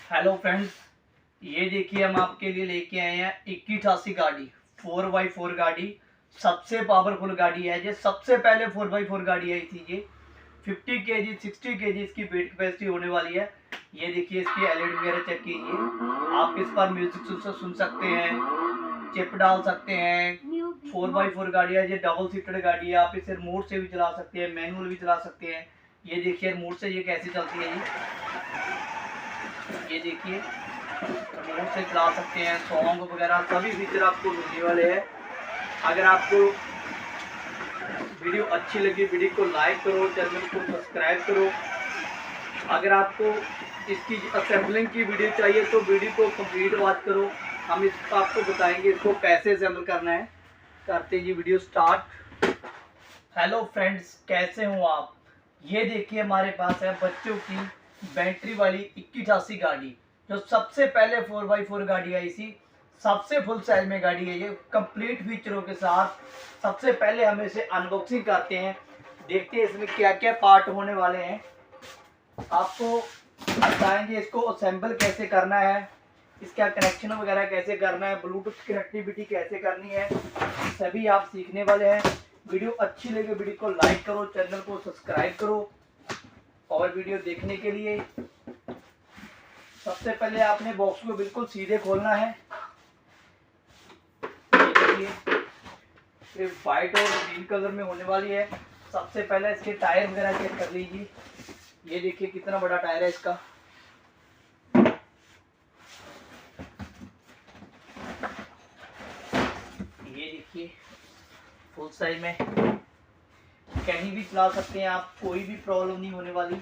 Hello friends, ये देखिए हम आपके लिए लेके आए हैं 8188 गाड़ी 4x4 गाड़ी। सबसे पावरफुल गाड़ी है। ये सबसे पहले 4x4 गाड़ी आई थी। ये 50 kg 60 kg इसकी वेट कैपेसिटी होने वाली है। ये देखिए इसकी एलईडी वगैरह चेक कीजिए। आप इस पर म्यूजिक सुन सकते हैं, चिप डाल सकते हैं। 4x4 गाड़ी है। ये डबल सीटेड गाड़ी है। आप इसे रिमोट से भी चला सकते हैं, मैनुअल भी चला सकते हैं। ये देखिए रिमोट से ये कैसे चलती है। ये देखिए रिमोट से चला सकते हैं। सॉन्ग वगैरह सभी फीचर आपको मिलने वाले हैं। अगर आपको वीडियो अच्छी लगी, वीडियो को लाइक करो, चैनल को सब्सक्राइब करो। अगर आपको इसकी असेंबलिंग की वीडियो चाहिए तो वीडियो को कंप्लीट वॉच करो। हम इसको आपको बताएंगे इसको कैसे असेंबल करना है। करते हैं जी वीडियो स्टार्ट। हेलो फ्रेंड्स, कैसे हो आप। ये देखिए हमारे पास है बच्चों की बैटरी वाली 8188 गाड़ी, जो सबसे पहले 4x4 गाड़ी आई थी। सबसे फुल साइज में गाड़ी है ये, कंप्लीट फीचरों के साथ। सबसे पहले हम इसे अनबॉक्सिंग करते हैं, देखते हैं इसमें क्या क्या पार्ट होने वाले हैं। आपको बताएंगे इसको असेंबल कैसे करना है, इसका कनेक्शन वगैरह कैसे करना है, ब्लूटूथ कनेक्टिविटी कैसे करनी है, सभी आप सीखने वाले हैं। वीडियो अच्छी लगे वीडियो को लाइक करो, चैनल को सब्सक्राइब करो। और वीडियो देखने के लिए सबसे पहले आपने बॉक्स को बिल्कुल सीधे खोलना है। ये वाइट और ग्रीन कलर में होने वाली है। सबसे पहले इसके टायर वगैरह चेक कर लीजिए। ये देखिए कितना बड़ा टायर है इसका। ये देखिए फुल साइज में, कहीं भी चला सकते हैं आप, कोई भी प्रॉब्लम नहीं होने वाली।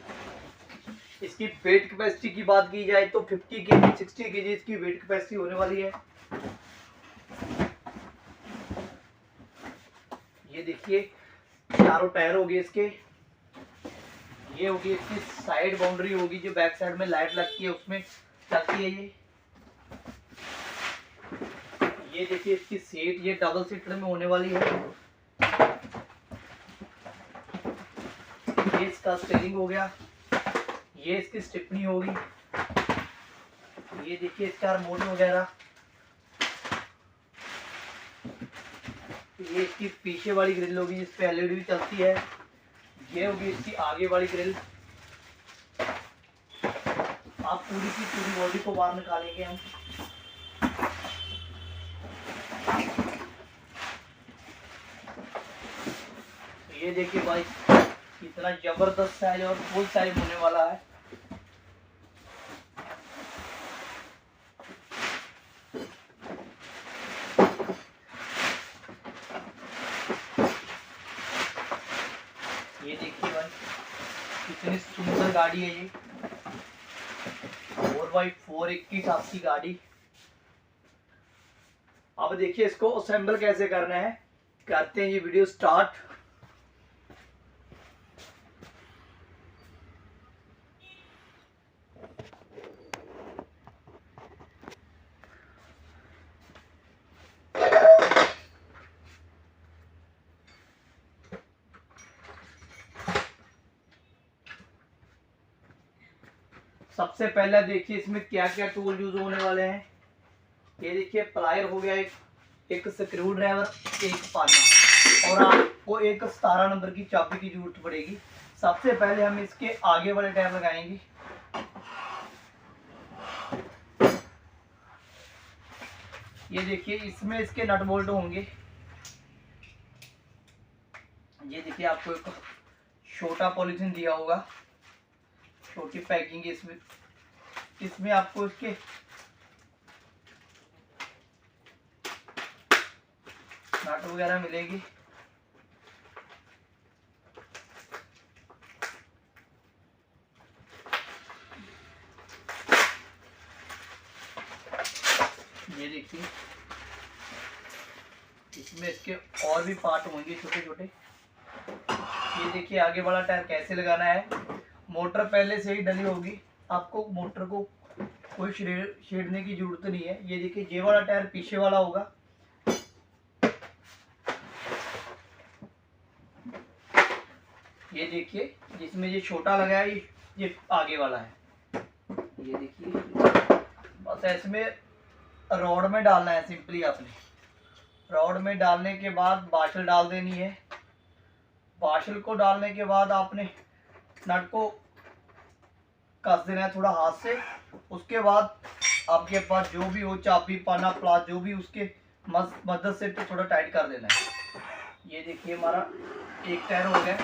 इसकी वेट कैपेसिटी की बात की जाए तो 50 kg 60 kg इसकी वेट कैपेसिटी होने वाली है। ये देखिए चारों टायर हो गए इसके। ये होगी इसकी साइड बाउंड्री होगी, जो बैक साइड में लाइट लगती है उसमें चलती है ये देखिए इसकी सीट, ये डबल सीटर में होने वाली है। ये इसका स्टीयरिंग हो गया, ये इसकी स्टिपनी होगी। ये देखिए इसका रिमोट वगैरह। ये इसकी पीछे वाली ग्रिल होगी जिस पे एलईडी भी चलती है। ये होगी इसकी आगे वाली ग्रिल। आप पूरी की पूरी बॉडी को बाहर निकालेंगे हम। तो ये देखिए भाई कितना जबरदस्त साइज और फुल साइज होने वाला है। ये देखिए भाई कितनी सुंदर गाड़ी है ये 4x4 8188 गाड़ी। अब देखिए इसको असेंबल कैसे करना है, करते हैं ये वीडियो स्टार्ट। सबसे पहले देखिए इसमें क्या क्या टूल यूज होने वाले हैं। ये देखिए प्लायर हो गया, एक स्क्रू ड्राइवर, एक पाना, और आपको एक 17 नंबर की चाबी की जरूरत पड़ेगी। सबसे पहले हम इसके आगे वाले टायर लगाएंगे। ये देखिए इसमें इसके नट बोल्ट होंगे। ये देखिए आपको एक छोटा पॉलीथीन दिया होगा, छोटी पैकिंग है इसमें आपको इसके नट वगैरह मिलेगी। ये देखिए इसमें इसके और भी पार्ट होंगे छोटे छोटे। ये देखिए आगे वाला टायर कैसे लगाना है। मोटर पहले से ही डली होगी, आपको मोटर को कोई छेड़ने की जरूरत नहीं है। ये देखिए ये वाला टायर पीछे वाला होगा। ये देखिए जिसमें ये छोटा लगा है ये आगे वाला है। ये देखिए, बस ऐसे में रॉड में डालना है सिंपली। आपने रॉड में डालने के बाद बाशल डाल देनी है। बाशल को डालने के बाद आपने नट को कस देना है थोड़ा हाथ से। उसके बाद आपके पास जो भी हो, चाबी, पाना, प्लास, जो भी, उसके मदद से तो थोड़ा टाइट कर देना है। ये देखिए हमारा एक टायर हो गया।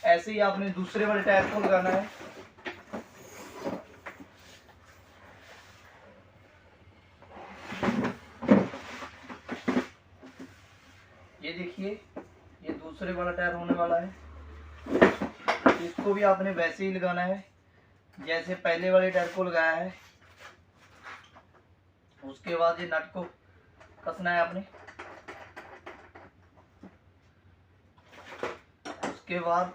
ऐसे ही आपने दूसरे वाले टायर को लगाना है। ये देखिए, ये दूसरे वाला टायर होने वाला है। इसको भी आपने वैसे ही लगाना है जैसे पहले वाले टायर को लगाया है। उसके बाद ये नट को कसना है आपने। उसके बाद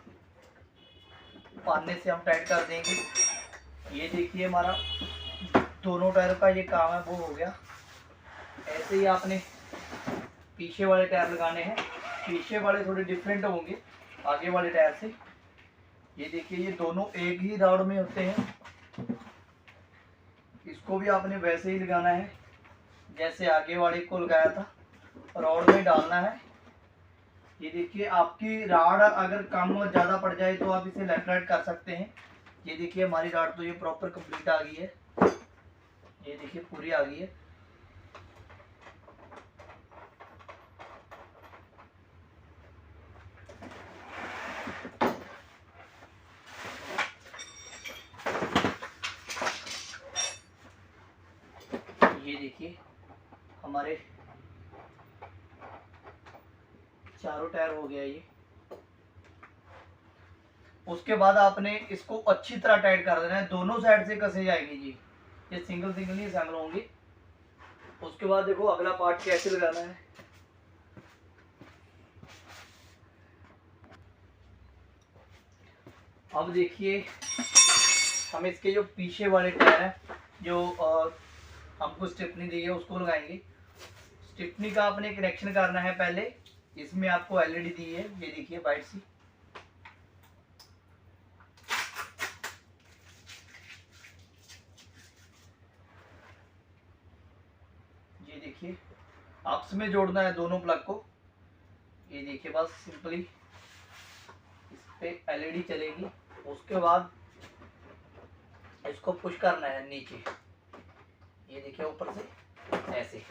पाने से हम टाइट कर देंगे। ये देखिए हमारा दोनों टायर का ये काम है वो हो गया। ऐसे ही आपने पीछे वाले टायर लगाने हैं। पीछे वाले थोड़े डिफरेंट होंगे आगे वाले टायर से। ये देखिए, ये दोनों एक ही राउंड में होते हैं। इसको भी आपने वैसे ही लगाना है जैसे आगे वाले को लगाया था, रॉड में डालना है। ये देखिए, आपकी राड अगर कम और ज़्यादा पड़ जाए तो आप इसे लेफ्ट राइट कर सकते हैं। ये देखिए हमारी राड तो ये प्रॉपर कंप्लीट आ गई है। ये देखिए पूरी आ गई है। ये देखिए हमारे चारों टायर हो गया ये। उसके बाद आपने इसको अच्छी तरह टाइट कर देना है। दोनों साइड से कसे जाएंगे जी, ये सिंगल सिंगल ही संग होंगी। उसके बाद देखो अगला पार्ट कैसे लगाना है। अब देखिए, हम इसके जो पीछे वाले टायर हैं, जो हमको स्टेपनी दी है, उसको लगाएंगे। स्टेपनी का आपने कनेक्शन करना है पहले। इसमें आपको एलईडी दी है, ये देखिए वाइट सी। ये देखिए आपस में जोड़ना है दोनों प्लग को। ये देखिए बस सिंपली इस पे एलईडी चलेगी। उसके बाद इसको पुश करना है नीचे। ये देखिए ऊपर से ऐसे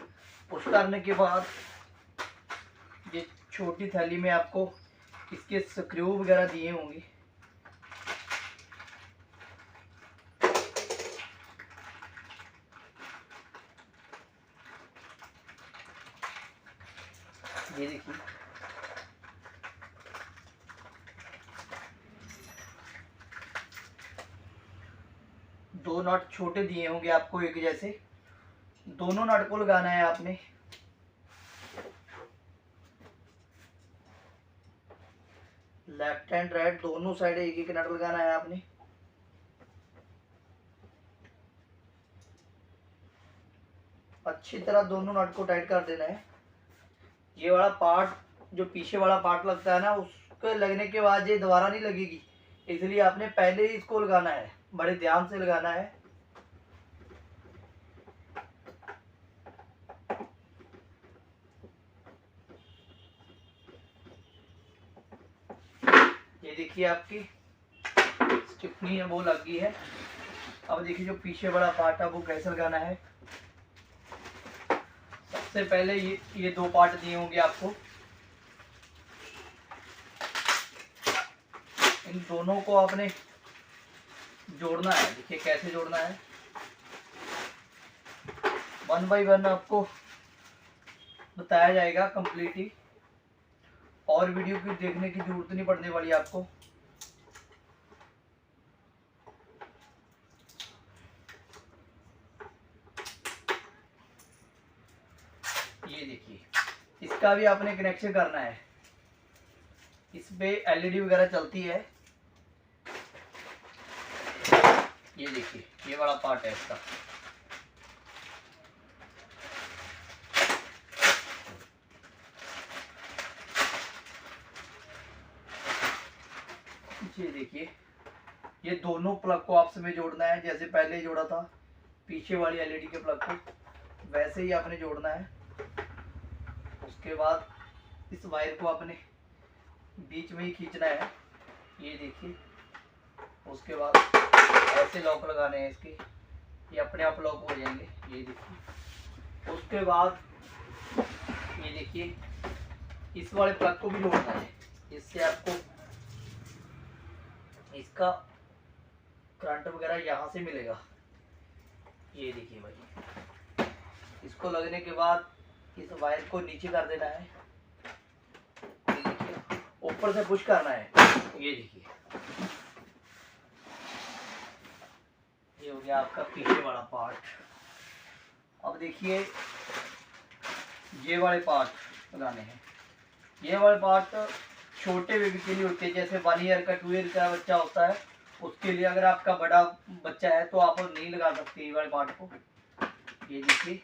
पुश करने के बाद ये छोटी थैली में आपको इसके स्क्रू वगैरह दिए होंगे। ये देखिए दो नट छोटे दिए होंगे आपको एक जैसे। दोनों नट को लगाना है आपने। लेफ्ट एंड राइट दोनों साइड एक एक नट लगाना है आपने। अच्छी तरह दोनों नट को टाइट कर देना है। ये वाला पार्ट जो पीछे वाला पार्ट लगता है ना, उसके लगने के बाद ये दोबारा नहीं लगेगी, इसलिए आपने पहले ही इसको लगाना है, बड़े ध्यान से लगाना है। ये देखिए आपकी स्टिफनी है वो लग गई है। अब देखिए जो पीछे वाला पार्ट है वो कैसे लगाना है। सबसे पहले ये दो पार्ट दिए होंगे आपको। इन दोनों को आपने जोड़ना है। देखिए कैसे जोड़ना है, 1 बाय 1 आपको बताया जाएगा कंप्लीटली। और वीडियो की देखने की जरूरत नहीं पड़ने वाली आपको। ये देखिए इसका भी आपने कनेक्शन करना है। इस पे एलईडी वगैरह चलती है। ये देखिए ये बड़ा पार्ट है इसका। ये देखिए ये दोनों प्लग को आपस में जोड़ना है जैसे पहले जोड़ा था। पीछे वाली एलईडी के प्लग को वैसे ही आपने जोड़ना है। उसके बाद इस वायर को आपने बीच में ही खींचना है, ये देखिए। उसके बाद ऐसे लॉक लगाने हैं इसके, ये अपने आप लॉक हो जाएंगे, ये देखिए। उसके बाद ये देखिए इस वाले प्लग को भी जोड़ना है, इससे आपको इसका करंट वगैरह यहाँ से मिलेगा, ये देखिए भाई। इसको लगने के बाद इस वायर को नीचे कर देना है, ये देखिए। ऊपर से पुश करना है, ये देखिए। ये हो गया आपका पीछे वाला पार्ट। अब देखिए ये वाले पार्ट लगाने हैं। ये वाले पार्ट छोटे बेबी के लिए होते हैं, जैसे 1 ईयर का 2 ईयर का बच्चा होता है उसके लिए। अगर आपका बड़ा बच्चा है तो आप नहीं लगा सकते ये वाले पार्ट को। ये देखिए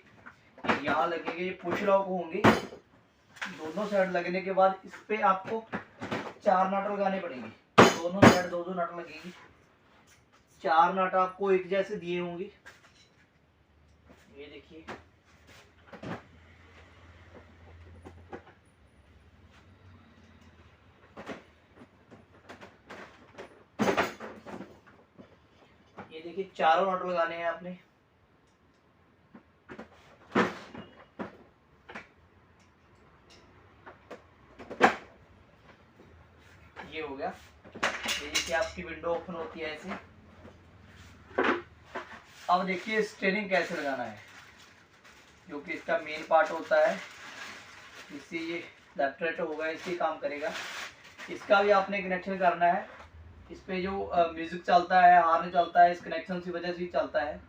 यहाँ लगेंगे, ये पुश लॉक होंगे दोनों साइड। लगने के बाद इस पे आपको 4 नट लगाने पड़ेंगे, दोनों साइड 2-2 नट लगेगी। 4 नट आपको एक जैसे दिए होंगे, ये देखिए। ये देखिए चारों नट लगाने हैं आपने। ये हो गया। ये देखिए आपकी विंडो ओपन होती है ऐसे। अब देखिए स्टीयरिंग कैसे लगाना है, जो कि इसका मेन पार्ट होता है। इससे ये लेफ्ट राइट होगा, इससे काम करेगा। इसका भी आपने कनेक्शन करना है। इस पे जो म्यूजिक चलता है, हार्न चलता है, इस कनेक्शन की वजह से ही चलता है।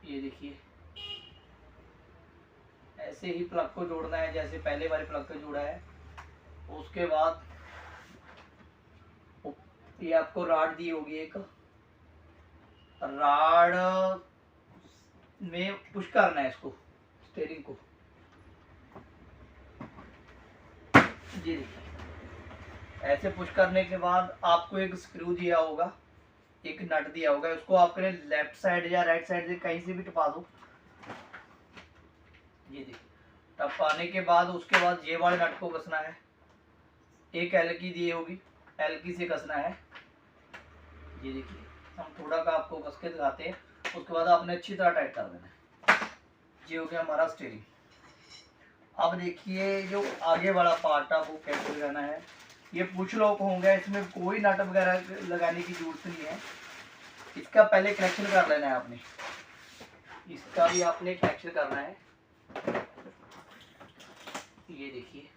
ये देखिए ऐसे ही प्लग को जोड़ना है जैसे पहले वाले प्लग को जोड़ा है। उसके बाद ये आपको राड दी होगी, एक राड में पुश करना है इसको, स्टीयरिंग को। जी देखिए ऐसे पुश करने के बाद आपको एक स्क्रू दिया होगा, एक नट दिया होगा, उसको आपने लेफ्ट साइड या राइट साइड से कहीं से भी टपा दो। ये देखिए टपाने के बाद उसके बाद ये वाले नट को कसना है। एक एलकी दी होगी, एलकी से कसना है। ये देखिए हम थोड़ा का आपको कस के दिखाते हैं। उसके बाद आपने अच्छी तरह टाइट कर देना है। ये हो गया हमारा स्टीयरिंग। अब देखिए जो आगे वाला पार्ट है वो कैसे लगाना है। ये पुश लॉक होंगे, इसमें कोई नट वगैरह लगाने की जरूरत नहीं है। इसका पहले कनेक्शन कर लेना है आपने, इसका भी आपने कनेक्शन करना है। ये देखिए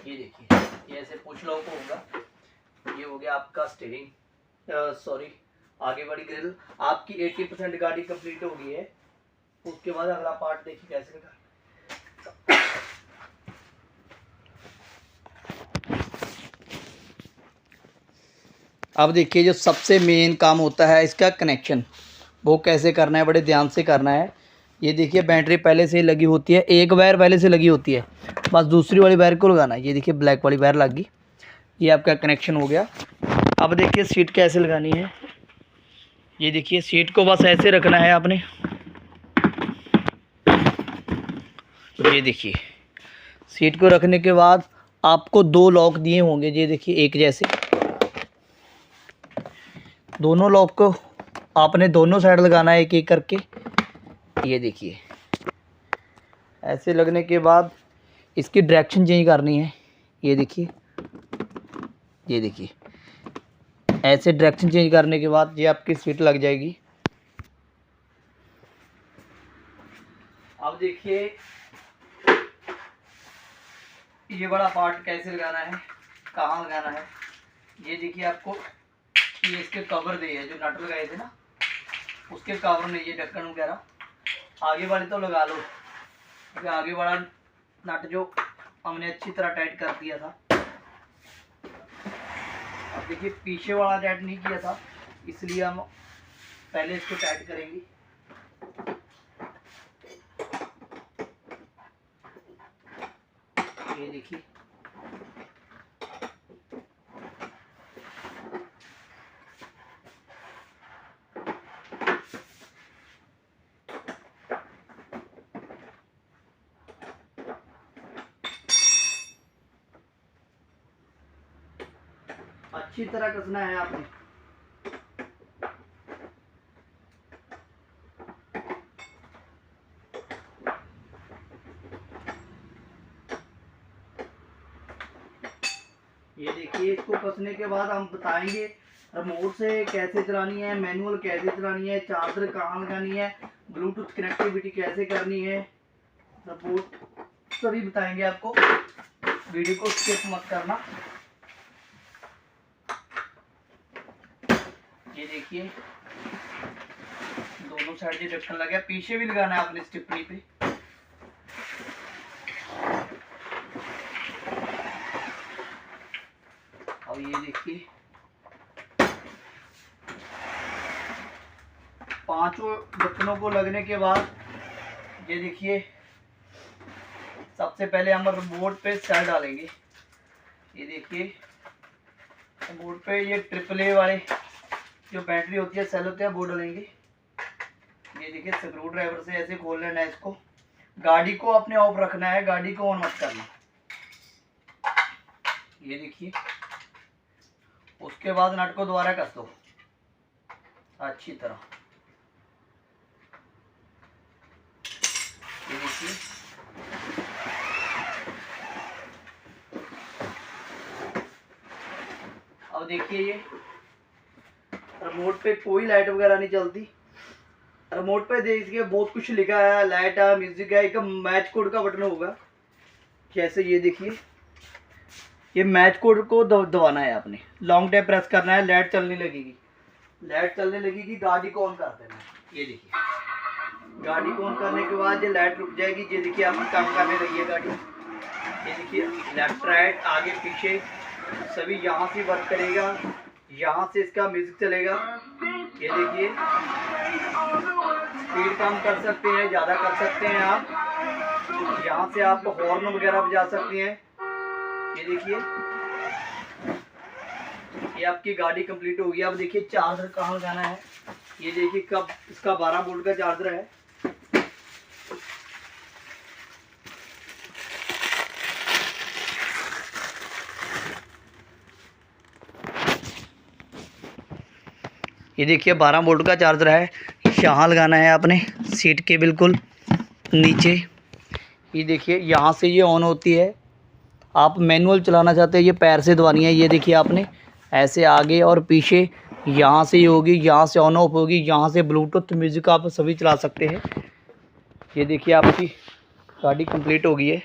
ये देखिए ये ऐसे पुश लॉक होगा। ये हो गया आपका स्टीयरिंग, सॉरी आगे वाली ग्रिल। आपकी 80% गाड़ी कंप्लीट हो गई है। उसके बाद अगला पार्ट देखिए कैसे लगा। अब देखिए जो सबसे मेन काम होता है इसका कनेक्शन, वो कैसे करना है, बड़े ध्यान से करना है। ये देखिए बैटरी पहले से ही लगी होती है, एक वायर पहले से लगी होती है, बस दूसरी वाली वायर को लगाना है। ये देखिए ब्लैक वाली वायर लग गई, ये आपका कनेक्शन हो गया। अब देखिए सीट कैसे लगानी है। ये देखिए सीट को बस ऐसे रखना है आपने। ये देखिए सीट को रखने के बाद आपको 2 लॉक दिए होंगे, ये देखिए एक जैसे। दोनों लॉक को आपने दोनों साइड लगाना है एक एक करके। ये देखिए ऐसे लगने के बाद इसकी डायरेक्शन चेंज करनी है। ये देखिए ऐसे डायरेक्शन चेंज करने के बाद ये आपकी सीट लग जाएगी। अब देखिए ये बड़ा पार्ट कैसे लगाना है, कहाँ लगाना है। ये देखिए आपको ये इसके कवर दे है, जो नट लगाए थे ना उसके कवर में ये ढक्कन वगैरह आगे वाले तो लगा लो, क्योंकि आगे वाला नट जो हमने अच्छी तरह टाइट कर दिया था। अब देखिए पीछे वाला टाइट नहीं किया था, इसलिए हम पहले इसको टाइट करेंगे। ये देखिए अच्छी तरह कसना है आपने। ये देखिए इसको कसने के बाद हम बताएंगे रिमोट से कैसे चलानी है, मैनुअल कैसे चलानी है, चार्जर कहाँ लगानी है, ब्लूटूथ कनेक्टिविटी कैसे करनी है, रिपोर्ट सभी बताएंगे आपको। वीडियो को स्किप मत करना। ये देखिए दोनों साइड ये ढक्कन लगा, पीछे भी लगाना है आपने इस टिप्पणी पे। और ये देखिए पांचों ढक्कनों को लगने के बाद ये देखिए सबसे पहले हम रिमोट पे सेल डालेंगे। ये देखिए रिमोट पे ये AAA वाले जो बैटरी होती है, सेल होते हैं, वो डालेंगे। ये देखिए स्क्रू ड्राइवर से ऐसे खोल लेना है इसको। गाड़ी को अपने ऑफ रखना है, गाड़ी को ऑन मत करना। ये देखिए उसके बाद नट को दोबारा कस दो अच्छी तरह। ये देखिए अब देखिए ये रिमोट पे कोई लाइट वगैरह नहीं चलती। रिमोट पे देखिए बहुत कुछ लिखा है, लाइट है, म्यूजिक है, एक मैच कोड का बटन होगा। जैसे ये देखिए ये मैच कोड को दबाना है आपने, लॉन्ग टाइम प्रेस करना है, लाइट चलने लगेगी। लाइट चलने लगेगी, गाड़ी को ऑन कर देना है। ये देखिए गाड़ी को ऑन करने के बाद ये लाइट रुक जाएगी। ये देखिए आपकी काम करने लगी है गाड़ी। ये देखिए लेफ्ट राइट आगे पीछे सभी यहाँ से वर्क करेगा, यहाँ से इसका म्यूजिक चलेगा। ये देखिए स्पीड कम कर सकते हैं, ज़्यादा कर सकते हैं आप। यहाँ से आप हॉर्न वगैरह बजा सकते हैं। ये देखिए ये आपकी गाड़ी कंप्लीट हो गई। अब देखिए चार्जर कहाँ लगाना है। ये देखिए कब इसका 12 वोल्ट का चार्जर है। ये देखिए 12 वोल्ट का चार्जर है। यहाँ लगाना है आपने सीट के बिल्कुल नीचे। ये देखिए यहाँ से ये ऑन होती है। आप मैनुअल चलाना चाहते हैं, ये पैर से दबानी है। ये देखिए आपने ऐसे आगे और पीछे यहाँ से ही होगी, यहाँ से ऑन ऑफ होगी, यहाँ से ब्लूटूथ म्यूज़िक आप सभी चला सकते हैं। ये देखिए आपकी गाड़ी कंप्लीट हो गई है।